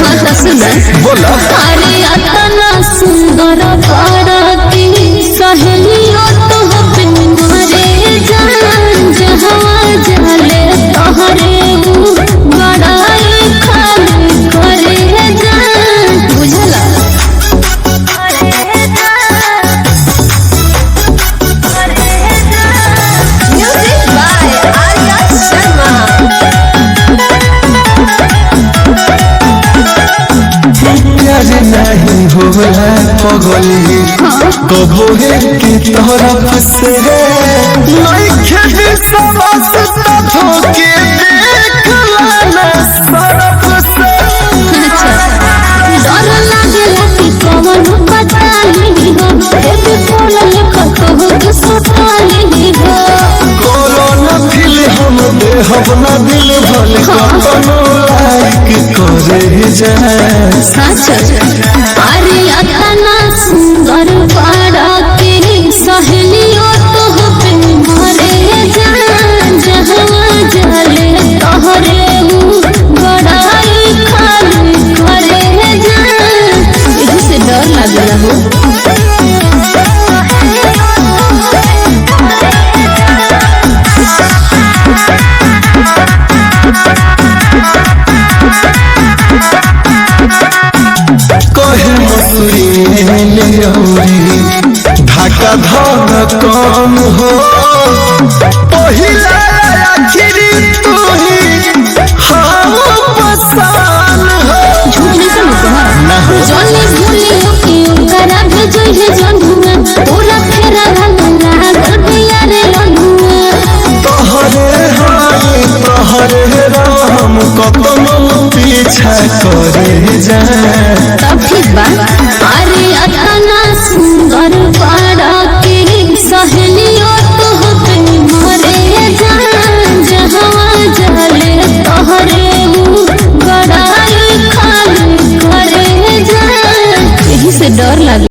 बोला अरे अतना सुंदर बाराती सहेलियों तो बिमारे जान जहाँ जाले तोहरे बड़ाई खाली करे जान बुझला म्यूजिक बाय आर्या शर्मा प्यार नहीं होला पगली कबो है की तरफ से लइखे विश्वास धोके देख लाना सरफ से डर लागेला कि कौन पता नहीं हो बेबी फूल लिखत हो कि सोता नहीं हो कोरोना फिल हम देहब ना दिल भल कतनो लाइक करे जाए सच अरे अतना सुंदर बाराती सहेलियों तो बिमारे जान जहाँ जाले तोहरे बड़ाई खाली करे जान इसी से डर लगला हो कहे मसूरी ढाका धन कम हो पहिला आखिरी तू ही हम पसान हो झूठ नहीं सुनो जाने भूली हो कि करा भेजो है जनुआ पूरा फेरा भला गया रे लनुआ तोहरे हाय तोहरे राम कतनो पीछा करे जाए